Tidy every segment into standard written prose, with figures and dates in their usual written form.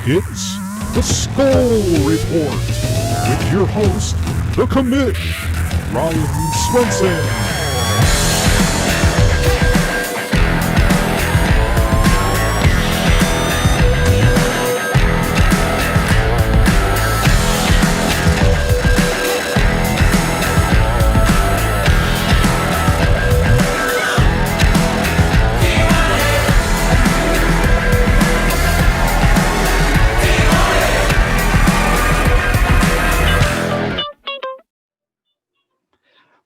It's the Skol Report with your host, the commish, Ryan Swenson.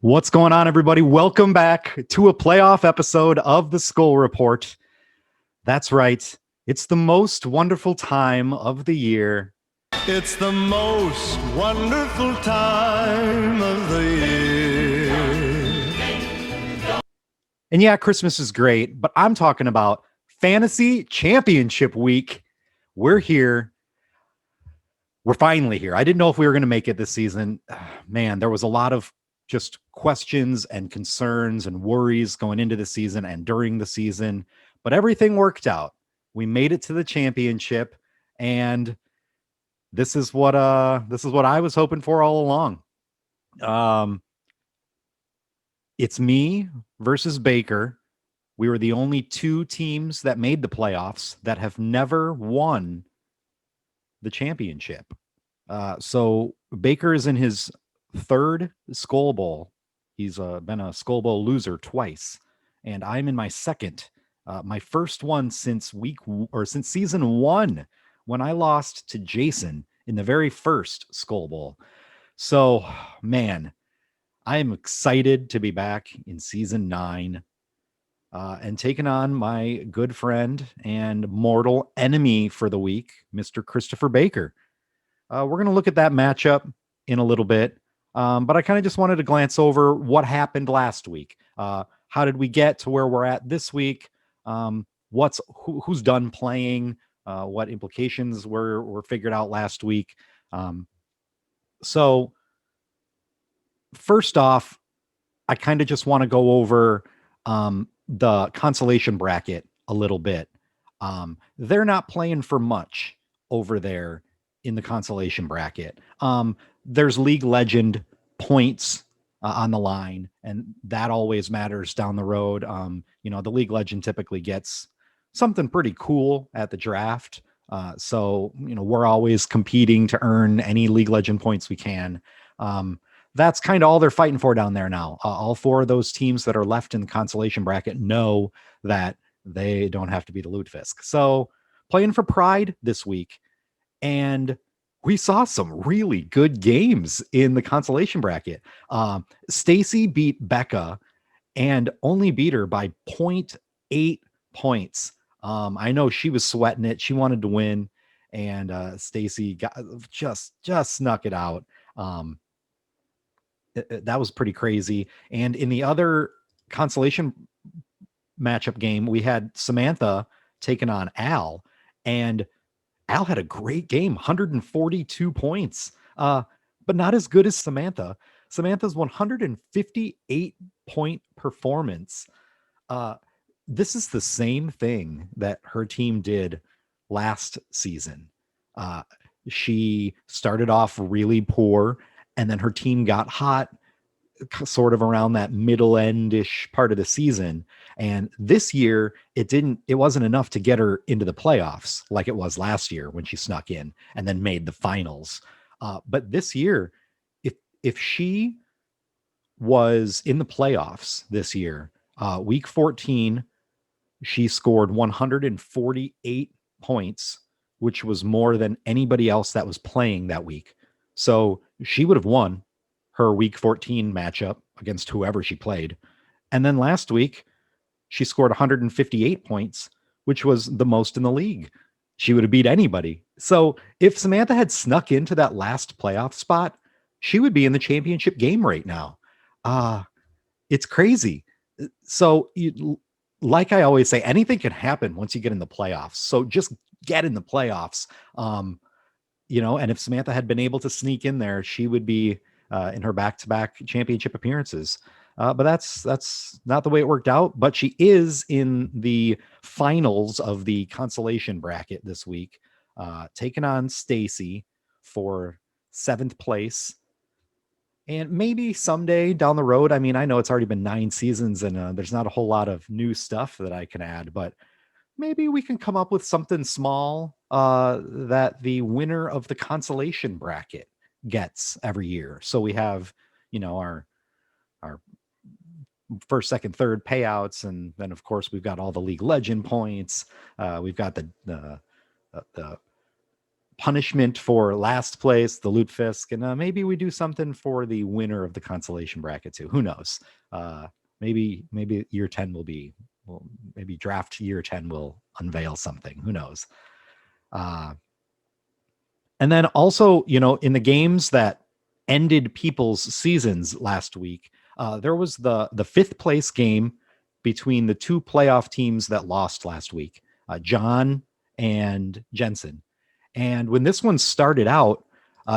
What's going on, everybody? Welcome back to a playoff episode of the Skol Report. That's right. It's the most wonderful time of the year. It's the most wonderful time of the year. And yeah, Christmas is great, but I'm talking about Fantasy Championship Week. We're here. We're finally here. I didn't know if we were going to make it this season. Man, there was a lot of just questions and concerns and worries going into the season and during the season, but everything worked out. We made it to the championship, and this is what I was hoping for all along. It's me versus Baker. We were the only two teams that made the playoffs that have never won the championship. So Baker is in his third Skol Bowl. He's been a Skol Bowl loser twice, and I'm in my second, my first one since since season one, when I lost to Jason in the very first Skol Bowl. So, man, I am excited to be back in season 9 and taking on my good friend and mortal enemy for the week, Mr. Christopher Baker. We're going to look at that matchup in a little bit. But I kind of just wanted to glance over what happened last week. How did we get to where we're at this week? Who's done playing? What implications were figured out last week? So first off, I kind of just want to go over the consolation bracket a little bit. They're not playing for much over there in the consolation bracket. There's league legend points on the line, and that always matters down the road. The league legend typically gets something pretty cool at the draft. So we're always competing to earn any league legend points we can. That's kind of all they're fighting for down there now. All four of those teams that are left in the consolation bracket know that they don't have to be the Lutefisk. So playing for pride this week, and we saw some really good games in the consolation bracket. Stacy beat Becca and only beat her by 0.8 points. I know she was sweating it. She wanted to win, and Stacy got just snuck it out. That was pretty crazy. And in the other consolation matchup game, we had Samantha taking on Al, and Al had a great game, 142 points, but not as good as Samantha. Samantha's 158 point performance. This is the same thing that her team did last season. She started off really poor, and then her team got hot sort of around that middle end-ish part of the season. And this year it wasn't enough to get her into the playoffs like it was last year when she snuck in and then made the finals. But this year, if she was in the playoffs this year, week 14, she scored 148 points, which was more than anybody else that was playing that week. So she would have won her week 14 matchup against whoever she played. And then last week, she scored 158 points, which was the most in the league. She would have beat anybody. So if Samantha had snuck into that last playoff spot, she would be in the championship game right now. It's crazy. So like I always say, anything can happen once you get in the playoffs. So just get in the playoffs. And if Samantha had been able to sneak in there, she would be in her back-to-back championship appearances. But that's not the way it worked out. But she is in the finals of the consolation bracket this week. taking on Stacy for 7th place. And maybe someday down the road, I mean, I know it's already been 9 seasons and there's not a whole lot of new stuff that I can add, but maybe we can come up with something small that the winner of the consolation bracket gets every year. So we have, our first, second, third payouts, and then of course we've got all the League Legend points. We've got the punishment for last place, the Loot Fisk, and maybe we do something for the winner of the consolation bracket too. Who knows? Maybe year 10 will be, well, maybe draft year 10 will unveil something. Who knows? And then also, in the games that ended people's seasons last week, there was the 5th place game between the 2 playoff teams that lost last week, John and Jensen. And when this one started out,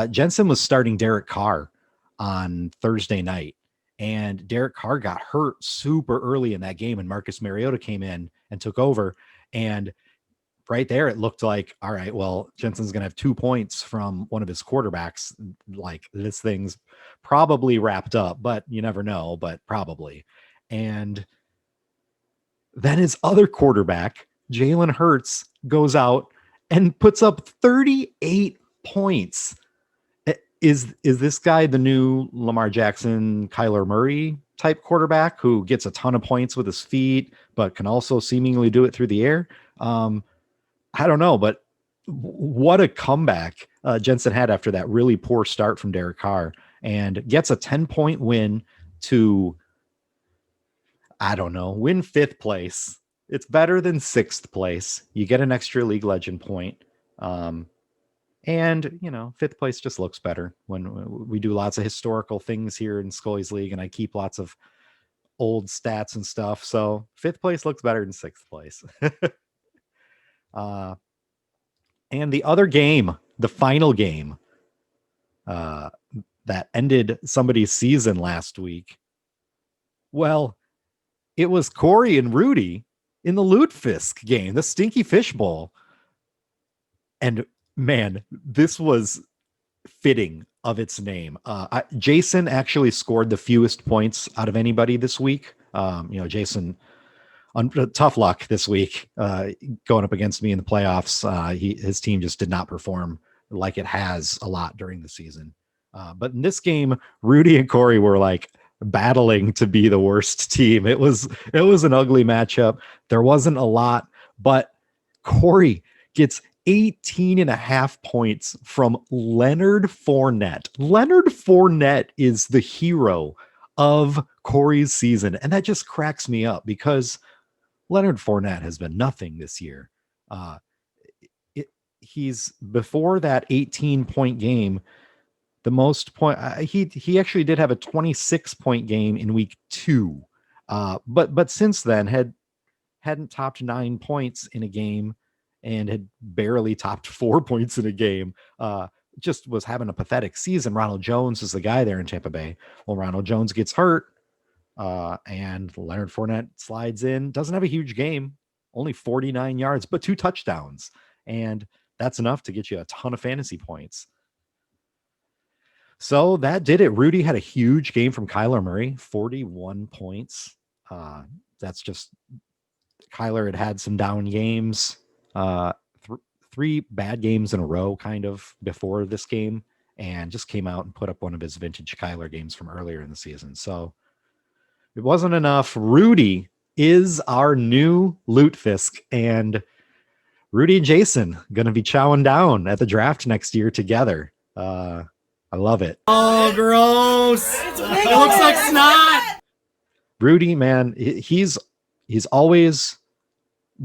Jensen was starting Derek Carr on Thursday night. And Derek Carr got hurt super early in that game, and Marcus Mariota came in and took over. And right there, it looked like, all right, well, Jensen's going to have 2 points from one of his quarterbacks. Like, this thing's probably wrapped up, but you never know, but probably. And then his other quarterback, Jalen Hurts, goes out and puts up 38 points. Is this guy the new Lamar Jackson, Kyler Murray type quarterback who gets a ton of points with his feet, but can also seemingly do it through the air? I don't know, but what a comeback Jensen had after that really poor start from Derek Carr, and gets a 10-point win to, I don't know, win 5th place. It's better than 6th place. You get an extra League Legend point. And 5th place just looks better when we do lots of historical things here in Scully's League, and I keep lots of old stats and stuff. So 5th place looks better than 6th place. And the other game, the final game, that ended somebody's season last week. Well, it was Corey and Rudy in the Loot Fisk game, the Stinky Fish Bowl. And man, this was fitting of its name. Jason actually scored the fewest points out of anybody this week. Jason, tough luck this week, going up against me in the playoffs. His team just did not perform like it has a lot during the season. But in this game, Rudy and Corey were like battling to be the worst team. It was an ugly matchup. There wasn't a lot, but Corey gets 18.5 points from Leonard Fournette. Leonard Fournette is the hero of Corey's season, and that just cracks me up because Leonard Fournette has been nothing this year. He's, before that 18-point game, the most point, he actually did have a 26-point game in week 2, but since then hadn't topped 9 points in a game and had barely topped 4 points in a game. Just was having a pathetic season. Ronald Jones is the guy there in Tampa Bay. Well, Ronald Jones gets hurt, and Leonard Fournette slides in. Doesn't have a huge game, only 49 yards, but 2 touchdowns, and that's enough to get you a ton of fantasy points. So that did it. Rudy had a huge game from Kyler Murray, 41 points. That's just, Kyler had some down games, 3 bad games in a row kind of before this game, and just came out and put up one of his vintage Kyler games from earlier in the season. So it wasn't enough. Rudy is our new Loot Fisk, and Rudy and Jason going to be chowing down at the draft next year together. I love it. Oh, gross. It looks like snot. Rudy, man, he's always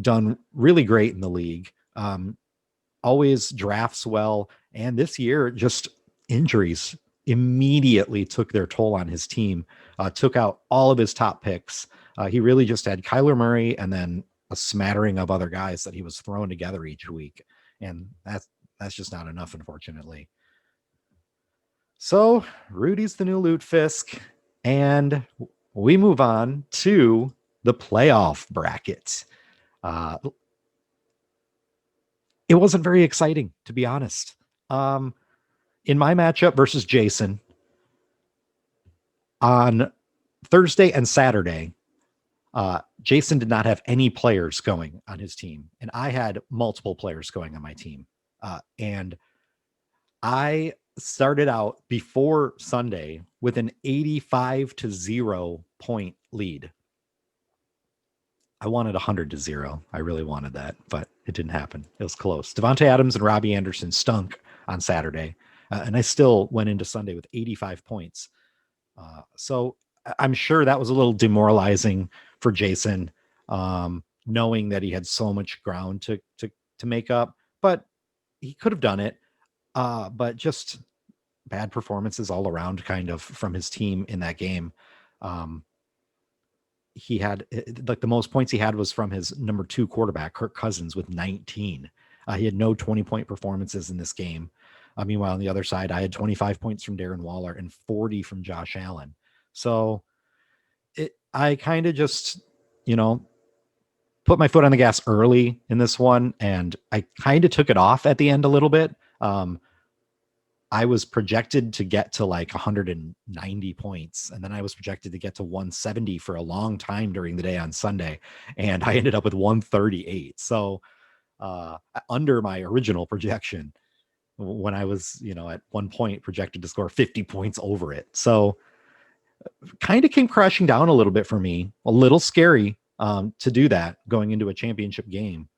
done really great in the league. Always drafts well. And this year, just injuries immediately took their toll on his team, took out all of his top picks. He really just had Kyler Murray and then a smattering of other guys that he was throwing together each week. And that's just not enough, unfortunately. So Rudy's the new Loot Fisk, and we move on to the playoff bracket. it wasn't very exciting, to be honest. In my matchup versus Jason on Thursday and Saturday, Jason did not have any players going on his team, and I had multiple players going on my team. And I started out before Sunday with an 85-0 point lead. I wanted 100-0. I really wanted that, but it didn't happen. It was close. Devontae Adams and Robbie Anderson stunk on Saturday, and I still went into Sunday with 85 points. So I'm sure that was a little demoralizing for Jason, knowing that he had so much ground to make up, but he could have done it. But just bad performances all around, kind of, from his team in that game. He had, like, the most points he had was from his number 2 quarterback, Kirk Cousins, with 19. He had no 20-point performances in this game. Meanwhile, on the other side, I had 25 points from Darren Waller and 40 from Josh Allen. So I kind of just, put my foot on the gas early in this one, and I kind of took it off at the end a little bit. I was projected to get to like 190 points, and then I was projected to get to 170 for a long time during the day on Sunday, and I ended up with 138. So under my original projection, when I was, at one point projected to score 50 points over it. So kind of came crashing down a little bit for me. A little scary to do that going into a championship game.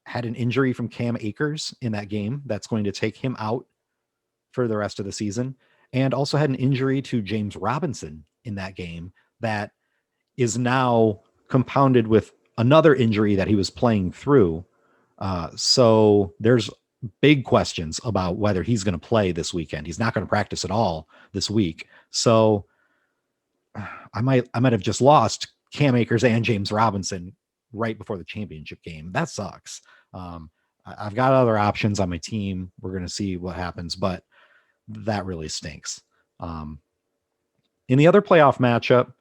Had an injury from Cam Akers in that game that's going to take him out for the rest of the season, and also had an injury to James Robinson in that game that is now compounded with another injury that he was playing through. So there's big questions about whether he's going to play this weekend. He's not going to practice at all this week. So I might have just lost Cam Akers and James Robinson right before the championship game. That sucks. I've got other options on my team. We're going to see what happens, but that really stinks. In the other playoff matchup,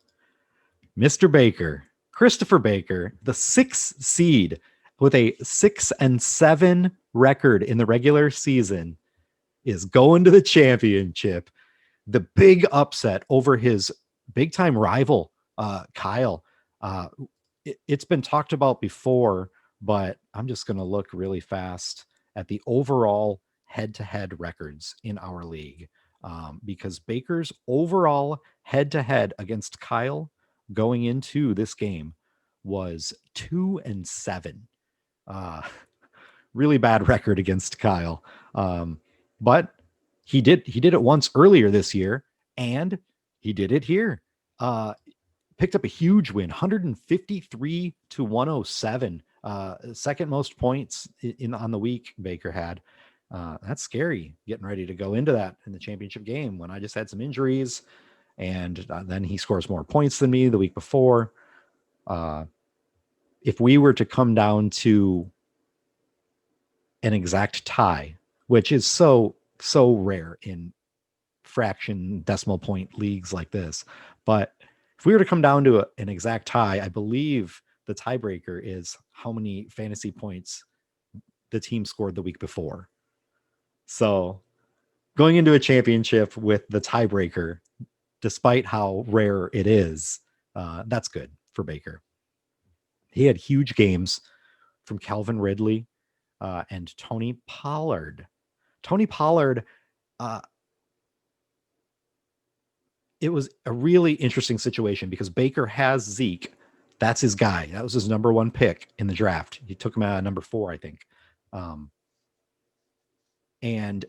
Mr. Baker, Christopher Baker, the 6th seed with a 6-7 record in the regular season, is going to the championship. The big upset over his big time rival, Kyle. It's been talked about before, but I'm just going to look really fast at the overall head-to-head records in our league, because Baker's overall head-to-head against Kyle going into this game was 2-7. Really bad record against Kyle. But he did it once earlier this year, and he did it here. Picked up a huge win, 153-107. Second most points on the week Baker had. That's scary, getting ready to go into that in the championship game when I just had some injuries, and then he scores more points than me the week before. If we were to come down to an exact tie, which is so rare in fraction decimal point leagues like this, but if we were to come down to an exact tie, I believe the tiebreaker is how many fantasy points the team scored the week before. So going into a championship with the tiebreaker, despite how rare it is, that's good for Baker. He had huge games from Calvin Ridley and Tony Pollard. Tony Pollard, it was a really interesting situation because Baker has Zeke. That's his guy. That was his number 1 pick in the draft. He took him at number 4, I think. And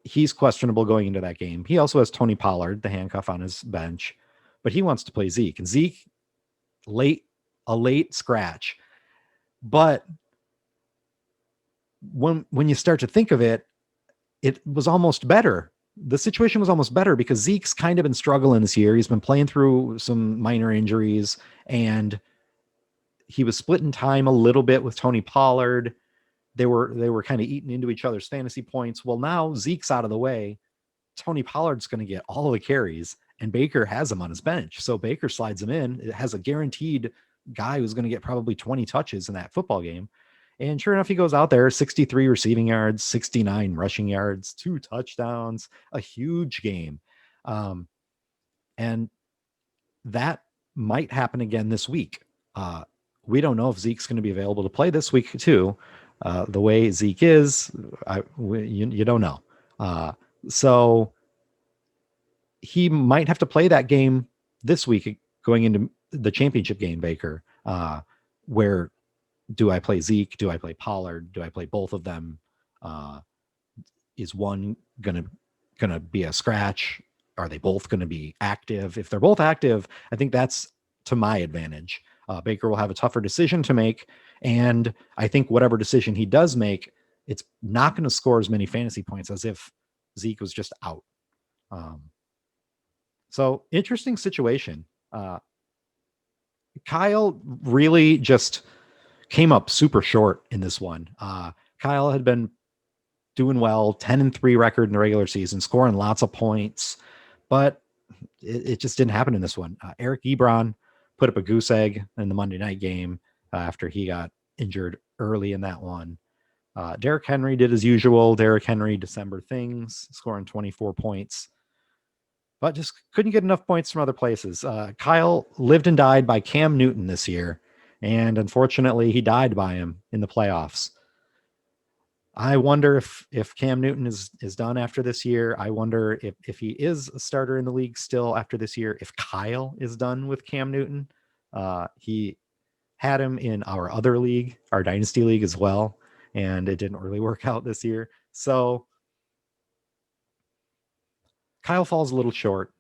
he's questionable going into that game. He also has Tony Pollard, the handcuff, on his bench, but he wants to play Zeke. And Zeke, a late scratch. But when you start to think of it, it was almost better. The situation was almost better because Zeke's kind of been struggling this year. He's been playing through some minor injuries, and he was splitting time a little bit with Tony Pollard. They were kind of eating into each other's fantasy points. Well, now Zeke's out of the way. Tony Pollard's going to get all of the carries, and Baker has him on his bench. So Baker slides him in. It has a guaranteed guy who's going to get probably 20 touches in that football game. And sure enough, he goes out there, 63 receiving yards, 69 rushing yards, 2 touchdowns, a huge game. And that might happen again this week. We don't know if Zeke's going to be available to play this week too. The way Zeke is, you don't know. So he might have to play that game this week going into the championship game, Baker, where do I play Zeke? Do I play Pollard? Do I play both of them? Is one gonna be a scratch? Are they both going to be active? If they're both active, I think that's to my advantage. Baker will have a tougher decision to make. And I think whatever decision he does make, it's not going to score as many fantasy points as if Zeke was just out. So interesting situation. Kyle really just came up super short in this one. Kyle had been doing well, 10-3 record in the regular season, scoring lots of points, but it just didn't happen in this one. Eric Ebron put up a goose egg in the Monday night game after he got injured early in that one. Derrick Henry did as usual. Derrick Henry December things, scoring 24 points, but just couldn't get enough points from other places. Kyle lived and died by Cam Newton this year, and unfortunately he died by him in the playoffs. I wonder if Cam Newton is done after this year. I wonder if he is a starter in the league still after this year, if Kyle is done with Cam Newton. He had him in our other league, our dynasty league as well, and it didn't really work out this year. So Kyle falls a little short.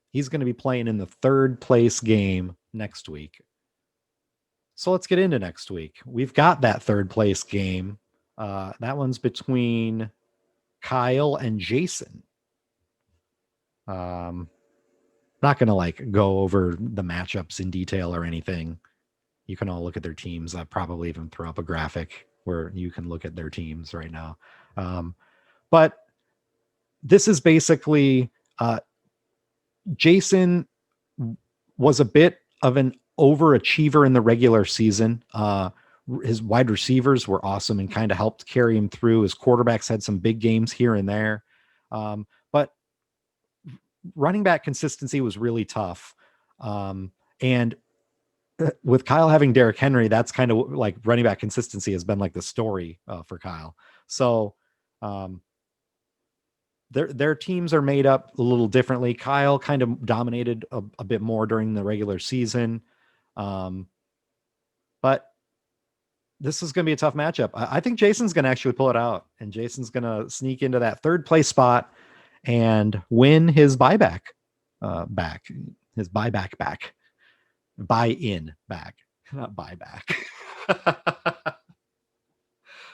He's going to be playing in the 3rd place game next week. So let's get into next week. We've got that 3rd place game. That one's between Kyle and Jason. Not going to go over the matchups in detail or anything. You can all look at their teams. I'll probably even throw up a graphic where you can look at their teams right now. But this is basically Jason was a bit of an overachiever in the regular season. His wide receivers were awesome and kind of helped carry him through. His quarterbacks had some big games here and there. But running back consistency was really tough. And with Kyle having Derrick Henry, that's kind of like running back consistency has been like the story for Kyle. So their teams are made up a little differently. Kyle kind of dominated a bit more during the regular season. But this is going to be a tough matchup. I think Jason's going to actually pull it out, and Jason's going to sneak into that 3rd place spot and win his buy-in back, not buyback.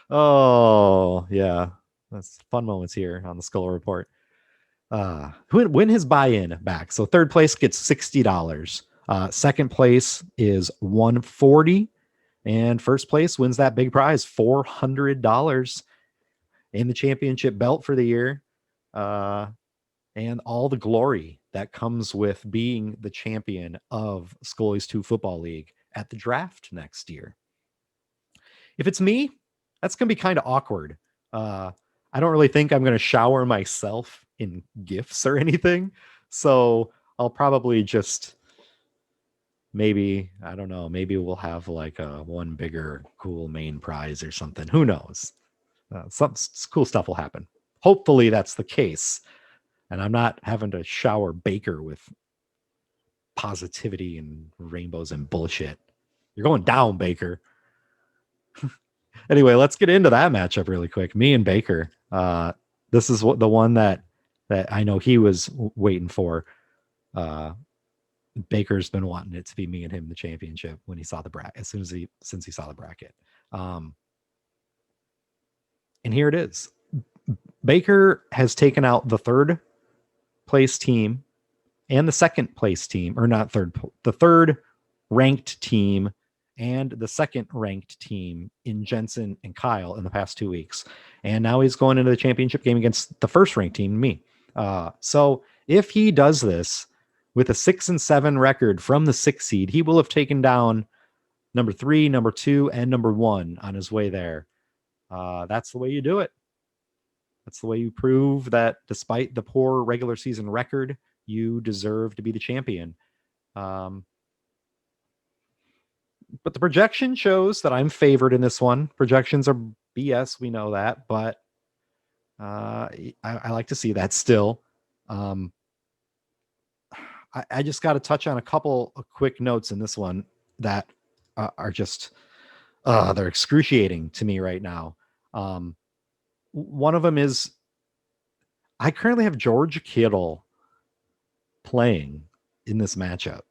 Oh yeah. That's fun moments here on the Skol Report. Win his buy-in back. So 3rd place gets $60. 2nd place is $140. And 1st place wins that big prize, $400 in the championship belt for the year. And all the glory that comes with being the champion of Scully's 2 Football League at the draft next year. If it's me, that's going to be kind of awkward. I don't really think I'm going to shower myself in gifts or anything. So I'll probably just maybe we'll have like a one bigger cool main prize or something. Who knows? Some cool stuff will happen. Hopefully that's the case. And I'm not having to shower Baker with positivity and rainbows and bullshit. You're going down, Baker. Anyway, let's get into that matchup really quick. Me and Baker. This is the one that I know he was waiting for. Baker's been wanting it to be me and him in the championship when he saw the bracket, since he saw the bracket. And here it is. Baker has taken out the 3rd place team and the 2nd place team, or not the 3rd ranked team and the 2nd ranked team in Jensen and Kyle in the past 2 weeks. And now he's going into the championship game against the 1st ranked team, me. So if he does this with a 6-7 record from the 6th seed, he will have taken down number 3, number 2, and number 1 on his way there. That's the way you do it. That's the way you prove that despite the poor regular season record, you deserve to be the champion. But the projection shows that I'm favored in this one. Projections are BS, we know that, but I like to see that still. I just got to touch on a couple of quick notes in this one that are just they're excruciating to me right now. One of them is I currently have George Kittle playing in this matchup.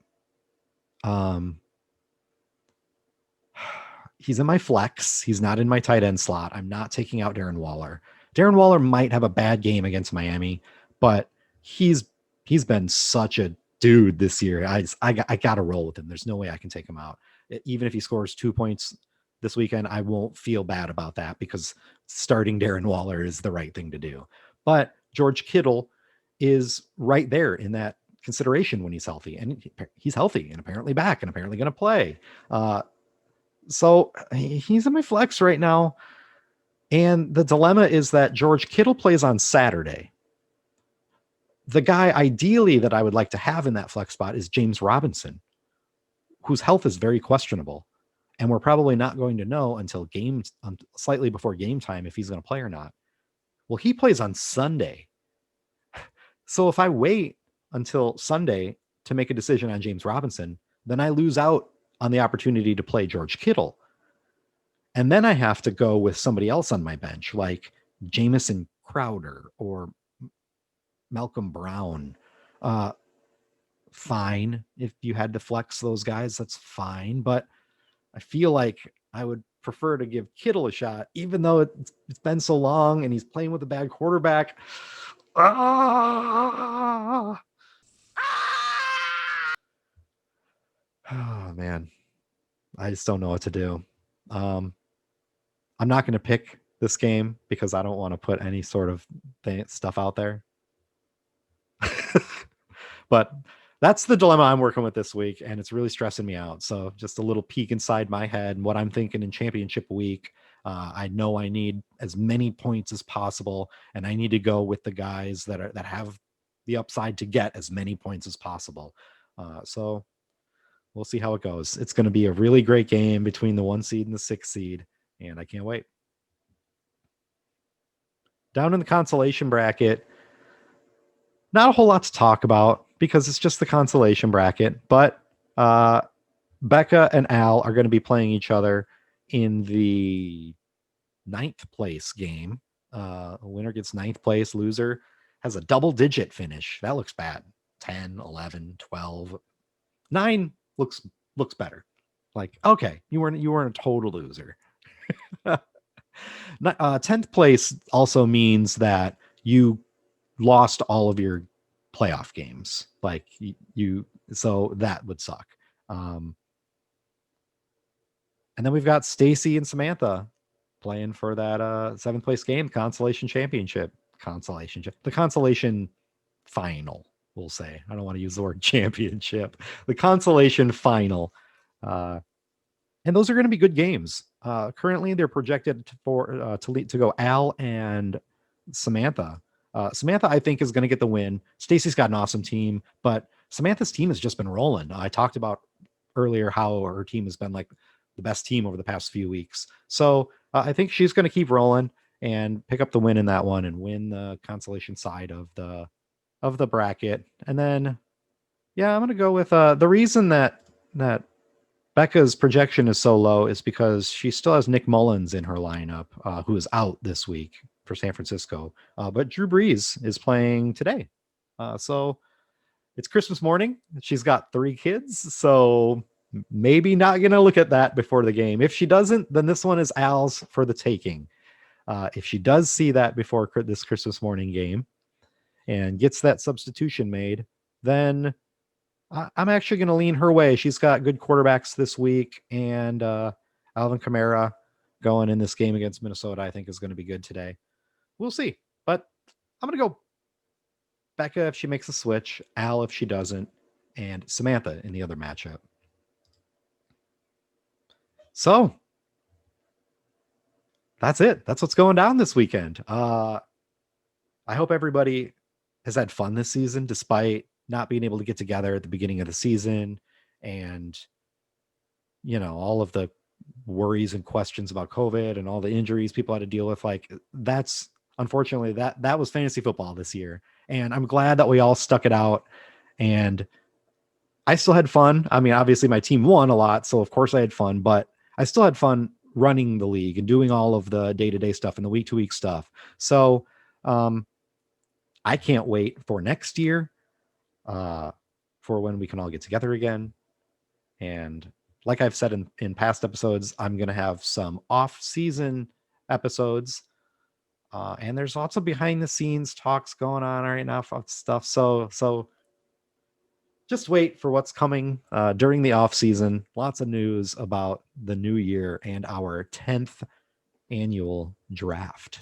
He's in my flex. He's not in my tight end slot. I'm not taking out Darren Waller. Darren Waller might have a bad game against Miami, but he's been such a dude this year. I got to roll with him. There's no way I can take him out. Even if he scores 2 points this weekend, I won't feel bad about that because starting Darren Waller is the right thing to do. But George Kittle is right there in that consideration when he's healthy, and he's healthy and apparently back and apparently going to play. So he's in my flex right now. And the dilemma is that George Kittle plays on Saturday. The guy ideally that I would like to have in that flex spot is James Robinson, whose health is very questionable. And we're probably not going to know until slightly before game time if he's going to play or not. Well, he plays on Sunday. So if I wait until Sunday to make a decision on James Robinson, then I lose out on the opportunity to play George Kittle. And then I have to go with somebody else on my bench, like Jamison Crowder or Malcolm Brown. Fine. If you had to flex those guys, that's fine. But I feel like I would prefer to give Kittle a shot, even though it's been so long and he's playing with a bad quarterback. Oh, man. I just don't know what to do. I'm not going to pick this game because I don't want to put any sort of stuff out there. But that's the dilemma I'm working with this week, and it's really stressing me out. So just a little peek inside my head and what I'm thinking in championship week. I know I need as many points as possible, and I need to go with the guys that have the upside to get as many points as possible. So we'll see how it goes. It's going to be a really great game between the 1 seed and the 6 seed, and I can't wait. Down in the consolation bracket, not a whole lot to talk about because it's just the consolation bracket, but Becca and Al are going to be playing each other in the 9th place game. Winner gets 9th place, loser has a double-digit finish. That looks bad. 10, 11, 12. 9 looks better. Like, okay, you weren't a total loser. 10th place also means that you lost all of your playoff games. Like so that would suck. And then we've got Stacy and Samantha playing for that 7th place game, the consolation final, we'll say. I don't want to use the word championship. The consolation final. And those are going to be good games. Currently, they're projected to go Al and Samantha. Samantha, I think, is going to get the win. Stacy's got an awesome team, but Samantha's team has just been rolling. I talked about earlier how her team has been like the best team over the past few weeks. So I think she's going to keep rolling and pick up the win in that one and win the consolation side of the bracket. And then, yeah, I'm going to go with the reason that Becca's projection is so low is because she still has Nick Mullins in her lineup, who is out this week for San Francisco. But Drew Brees is playing today. So it's Christmas morning. She's got 3 kids. So maybe not going to look at that before the game. If she doesn't, then this one is Al's for the taking. If she does see that before this Christmas morning game and gets that substitution made, then I'm actually going to lean her way. She's got good quarterbacks this week, and Alvin Kamara going in this game against Minnesota, I think, is going to be good today. We'll see. But I'm going to go Becca if she makes a switch, Al if she doesn't, and Samantha in the other matchup. So that's it. That's what's going down this weekend. I hope everybody has had fun this season, despite not being able to get together at the beginning of the season, and all of the worries and questions about COVID and all the injuries people had to deal with. Like, that's unfortunately that was fantasy football this year, and I'm glad that we all stuck it out. And I still had fun. I mean, obviously my team won a lot, so of course I had fun, but I still had fun running the league and doing all of the day-to-day stuff and the week-to-week stuff. So I can't wait for next year, for when we can all get together again. And like I've said in past episodes, I'm going to have some off-season episodes. And there's lots of behind-the-scenes talks going on right now of stuff. So just wait for what's coming during the off-season. Lots of news about the new year and our 10th annual draft.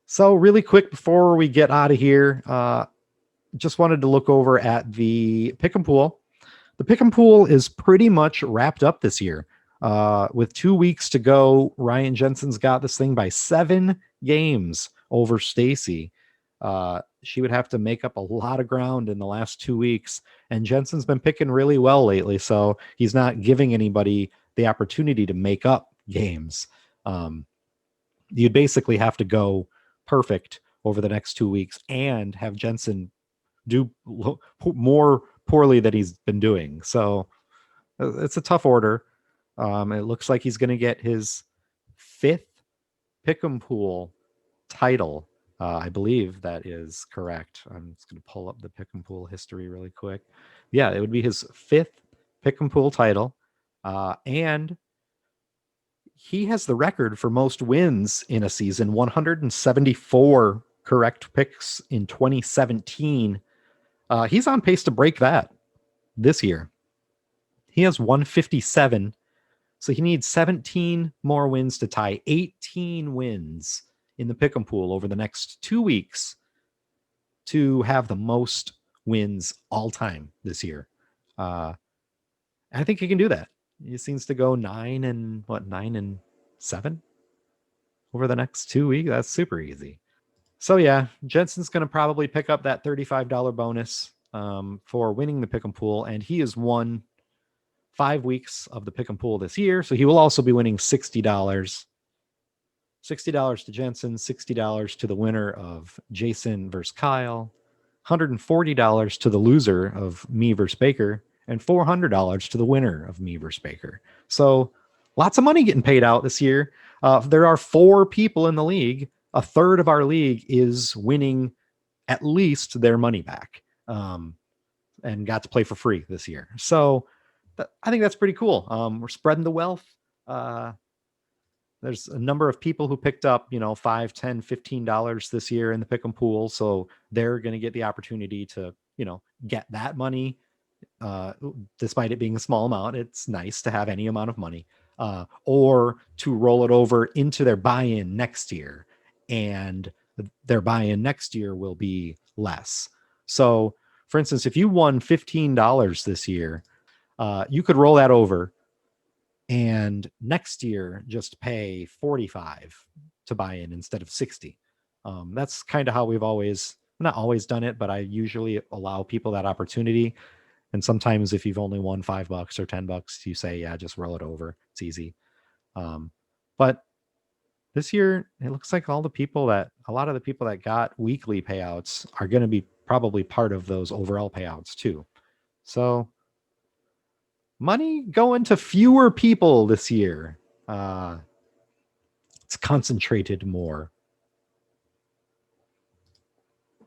So really quick before we get out of here, just wanted to look over at the pick and pool. The pick and pool is pretty much wrapped up this year. With 2 weeks to go, Ryan Jensen's got this thing by 7 games over Stacy. She would have to make up a lot of ground in the last 2 weeks, and Jensen's been picking really well lately, so he's not giving anybody the opportunity to make up games. You'd basically have to go perfect over the next 2 weeks and have Jensen do more poorly than he's been doing. So it's a tough order. It looks like he's going to get his 5th pick'em pool title. I believe that is correct. I'm just going to pull up the pick'em pool history really quick. Yeah, it would be his 5th pick'em pool title. And he has the record for most wins in a season, 174 correct picks in 2017. He's on pace to break that this year. He has 157, so he needs 17 more wins to tie 18 wins in the pick'em pool over the next 2 weeks to have the most wins all time this year. I think he can do that. He seems to go 9 and 7 over the next 2 weeks. That's super easy. So yeah, Jensen's going to probably pick up that $35 bonus for winning the pick'em pool, and he has won 5 weeks of the pick'em pool this year, so he will also be winning $60. $60 to Jensen, $60 to the winner of Jason versus Kyle, $140 to the loser of me versus Baker, and $400 to the winner of me versus Baker. So lots of money getting paid out this year. There are 4 people in the league. A third of our league is winning at least their money back, and got to play for free this year. So I think that's pretty cool. We're spreading the wealth. There's a number of people who picked up, $5, $10, $15 this year in the pick'em pool. So they're going to get the opportunity to, get that money. Despite it being a small amount, it's nice to have any amount of money, or to roll it over into their buy-in next year, and their buy-in next year will be less. So for instance, if you won $15 this year, you could roll that over and next year just pay 45 to buy in instead of 60. That's kind of how we've not always done it, but I usually allow people that opportunity. And sometimes if you've only won $5 or $10, you say, yeah, just roll it over. It's easy. But this year, it looks like a lot of the people that got weekly payouts are going to be probably part of those overall payouts too. So money going to fewer people this year. It's concentrated more.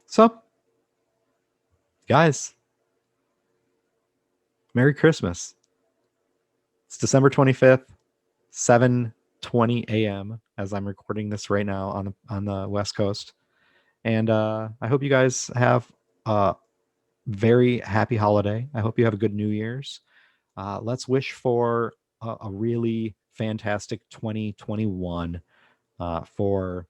So, guys, Merry Christmas. It's December 25th, 7:20 a.m. as I'm recording this right now on the West Coast. And I hope you guys have a very happy holiday. I hope you have a good New Year's. Let's wish for a really fantastic 2021, for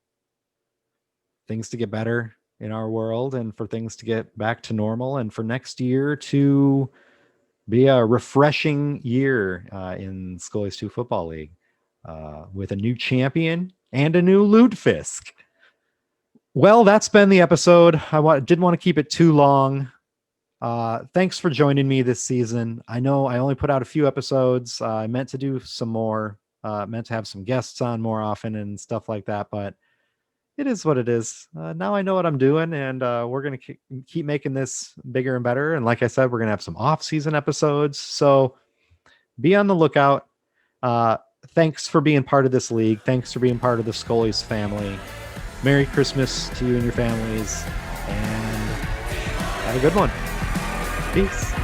things to get better in our world and for things to get back to normal, and for next year to Be a refreshing year in Scully's 2 Football League with a new champion and a new Lutefisk. Well, that's been the episode. Didn't want to keep it too long. Thanks for joining me this season. I know I only put out a few episodes. I meant to do some more, meant to have some guests on more often and stuff like that, but it is what it is. Now I know what I'm doing, and we're going to keep making this bigger and better. And like I said, we're going to have some off-season episodes. So be on the lookout. Thanks for being part of this league. Thanks for being part of the Scully's family. Merry Christmas to you and your families, and have a good one. Peace.